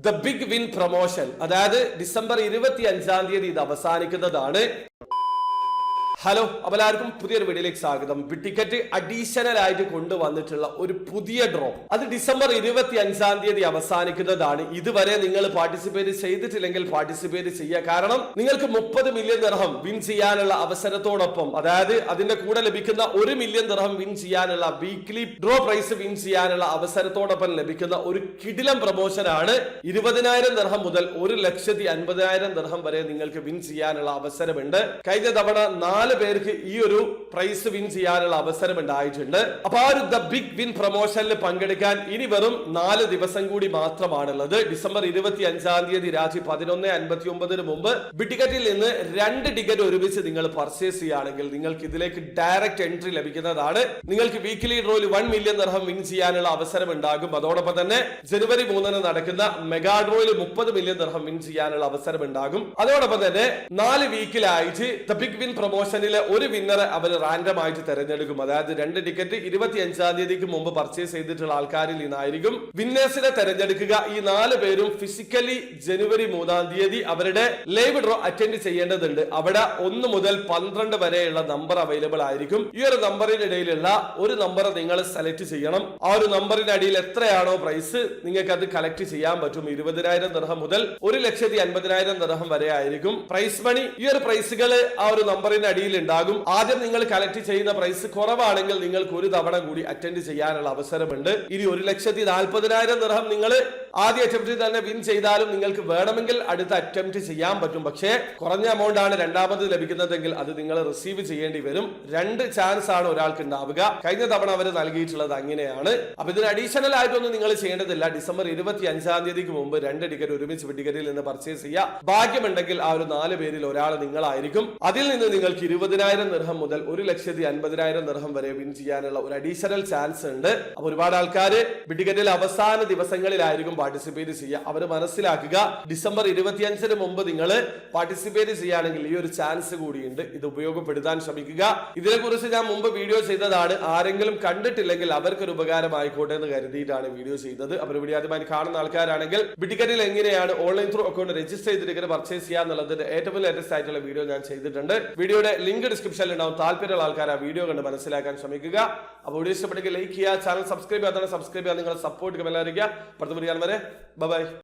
The big win promotion, അതായത് December 25 ഇത് അവസാനിക്കുന്നതാണ്. Hello, അപ്പോൾ എല്ലാവർക്കും പുതിയൊരു വീഡിയോയിലേക്ക് സ്വാഗതം. ടിക്കറ്റ് അഡീഷണൽ ആയിട്ട് കൊണ്ടുവന്നിട്ടുള്ള ഒരു പുതിയ ഡ്രോ, അത് ഡിസംബർ 25 അവസാനിക്കുന്നതാണ്. ഇതുവരെ നിങ്ങൾ പാർട്ടിസിപ്പേറ്റ് ചെയ്തിട്ടില്ലെങ്കിൽ പാർട്ടിസിപ്പേറ്റ് ചെയ്യുക. കാരണം നിങ്ങൾക്ക് 30 മില്യൺ ദിർഹം വിൻ ചെയ്യാനുള്ള അവസരത്തോടൊപ്പം, അതായത് അതിന്റെ കൂടെ ലഭിക്കുന്ന 1 മില്യൺ ദിർഹം വിൻ ചെയ്യാനുള്ള വീക്ക്ലി ഡ്രോ പ്രൈസ് വിൻ ചെയ്യാനുള്ള അവസരത്തോടൊപ്പം ലഭിക്കുന്ന ഒരു കിടിലം പ്രൊമോഷനാണ്. 20,000 ദിർഹം മുതൽ 1,50,000 ദിർഹം വരെ നിങ്ങൾക്ക് വിൻ ചെയ്യാനുള്ള അവസരമുണ്ട്. കഴിഞ്ഞ തവണ 4 പേർക്ക് ഈ ഒരു പ്രൈസ് വിൻ ചെയ്യാനുള്ള അവസരം ഉണ്ടായിട്ടുണ്ട്. അപ്പൊ ആ ഒരു ദ ബിഗ് വിൻ പ്രൊമോഷനിൽ പങ്കെടുക്കാൻ ഇനി വെറും 4 ദിവസം കൂടി മാത്രമാണുള്ളത്. ഡിസംബർ 25 രാത്രി 11:59 മുമ്പ് ടിക്കറ്റിൽ നിന്ന് 2 ടിക്കറ്റ് ഒരുമിച്ച് നിങ്ങൾ പർച്ചേസ് ചെയ്യുകയാണെങ്കിൽ നിങ്ങൾക്ക് ഇതിലേക്ക് ഡയറക്റ്റ് എൻട്രി ലഭിക്കുന്നതാണ്. നിങ്ങൾക്ക് വീക്കിലി ഡ്രോയിൽ 1 മില്യൺ ദിർഹം വിൻ ചെയ്യാനുള്ള അവസരം ഉണ്ടാകും. അതോടൊപ്പം തന്നെ ജനുവരി 3 നടക്കുന്ന മെഗാ ഡ്രോയിൽ 30 മില്യൺ ദിർഹം വിൻ ചെയ്യാനുള്ള അവസരം ഉണ്ടാകും. അതോടൊപ്പം തന്നെ 4 വീക്കിലായിട്ട് ദ ബിഗ് വിൻ പ്രൊമോഷൻ ഒരു വിന്നറെ അവർ റാൻഡം ആയിട്ട് തെരഞ്ഞെടുക്കും. അതായത് 2 ടിക്കറ്റ് 25 മുമ്പ് പർച്ചേസ് ചെയ്തിട്ടുള്ള ആൾക്കാരിൽ നിന്നായിരിക്കും വിന്നേഴ്സിനെ തെരഞ്ഞെടുക്കുക. ഈ 4 പേരും ഫിസിക്കലി ജനുവരി 3 അവരുടെ ലൈവ് ഡ്രോ അറ്റൻഡ് ചെയ്യേണ്ടതുണ്ട്. അവിടെ 1 മുതൽ 12 വരെയുള്ള നമ്പർ അവൈലബിൾ ആയിരിക്കും. ഈ ഒരു നമ്പറിനിടയിലുള്ള ഒരു നമ്പർ നിങ്ങൾ സെലക്ട് ചെയ്യണം. ആ ഒരു നമ്പറിനടിയിൽ എത്രയാണോ പ്രൈസ് നിങ്ങൾക്ക് അത് കളക്ട് ചെയ്യാൻ പറ്റും. 20,000 ദിർഹം മുതൽ 1,50,000 ദിർഹം വരെ ആയിരിക്കും പ്രൈസ് മണി. ഈ ഒരു പ്രൈസുകൾ ആ ഒരു നമ്പറിന് അടിയിൽ ഉണ്ടാകും. ആദ്യം നിങ്ങൾ കളക്ട് ചെയ്യുന്ന പ്രൈസ് കുറവാണെങ്കിൽ നിങ്ങൾക്ക് ഒരു തവണ കൂടി അറ്റൻഡ് ചെയ്യാനുള്ള അവസരമുണ്ട്. ഇനി 1,40,000 ദിർഹം നിങ്ങൾ ആദ്യ അറ്റംപ്റ്റിൽ തന്നെ വിൻ ചെയ്താലും നിങ്ങൾക്ക് വേണമെങ്കിൽ അടുത്ത അറ്റംപ്റ്റ് ചെയ്യാൻ പറ്റും. പക്ഷേ കുറഞ്ഞ എമൗണ്ട് ആണ് രണ്ടാമത് ലഭിക്കുന്നതെങ്കിൽ അത് നിങ്ങൾ റിസീവ് ചെയ്യേണ്ടി വരും. 2 ചാൻസ് ആണ് ഒരാൾക്ക് ഉണ്ടാവുക. കഴിഞ്ഞ തവണ അവർ നൽകിയിട്ടുള്ളത് അങ്ങനെയാണ്. അപ്പൊ ഇതിന് അഡീഷണൽ ആയിട്ടൊന്നും നിങ്ങൾ ചെയ്യേണ്ടതില്ല. ഡിസംബർ 25 മുമ്പ് 2 ടിക്കറ്റ് ഒരുമിച്ച് ടിക്കറ്റിൽ നിന്ന് പർച്ചേസ് ചെയ്യുക. ഭാഗ്യമുണ്ടെങ്കിൽ ആ ഒരു 4 പേരിൽ ഒരാൾ നിങ്ങളായിരിക്കും. അതിൽ നിന്ന് നിങ്ങൾക്ക് 20,000 ദിർഹം മുതൽ 1,50,000 ദിർഹം വരെ വിൻ ചെയ്യാനുള്ള ഒരു അഡീഷണൽ ചാൻസ് ഉണ്ട്. അപ്പൊ ഒരുപാട് ആൾക്കാർ ടിക്കറ്റിൽ അവസാന ദിവസങ്ങളിലായിരിക്കും പാർട്ടിസിപ്പേറ്റ് ചെയ്യുക. അവർ മനസ്സിലാക്കുക, ഡിസംബർ 25 മുമ്പ് നിങ്ങൾ പാർട്ടിസിപ്പേറ്റ് ചെയ്യുകയാണെങ്കിൽ ഈ ഒരു ചാൻസ് കൂടിയുണ്ട്. ഇത് ഉപയോഗപ്പെടുത്താൻ ശ്രമിക്കുക. ഇതിനെക്കുറിച്ച് ഞാൻ മുമ്പ് വീഡിയോ ചെയ്തതാണ്. ആരെങ്കിലും കണ്ടിട്ടില്ലെങ്കിൽ അവർക്കൊരു ഉപകാരമായിക്കോട്ടെ എന്ന് കരുതിയിട്ടാണ് വീഡിയോ ചെയ്തത്. അവർ വീഡിയോ ആദ്യമായി കാണുന്ന ആൾക്കാരാണെങ്കിൽ ടിക്കറ്റിൽ എങ്ങനെയാണ് ഓൺലൈൻ ത്രൂ അക്കൗണ്ട് രജിസ്റ്റർ ചെയ്ത് ടിക്കറ്റ് പർച്ചേസ് ചെയ്യുക എന്നുള്ളതിന്റെ ഏറ്റവും ലേറ്റസ്റ്റ് ആയിട്ടുള്ള വീഡിയോ ഞാൻ ചെയ്തിട്ടുണ്ട്. വീഡിയോയുടെ ലിങ്ക് ഡിസ്ക്രിപ്ഷനിൽ ഉണ്ടാവും. താല്പര്യമുള്ള ആൾക്കാർ ആ വീഡിയോ കണ്ട് മനസ്സിലാക്കാൻ ശ്രമിക്കുക. അപ്പോൾ വീഡിയോ ഇഷ്ടപ്പെട്ടെങ്കിൽ ലൈക്ക് ചെയ്യുക, ചാനൽ സബ്സ്ക്രൈബ് ചെയ്യാതെ സബ്സ്ക്രൈബ് ചെയ്യാൻ നിങ്ങളെ സപ്പോർട്ട് കമന്റ് അറിയിക്കുക. അടുത്ത വീഡിയോ വരെ ബൈ.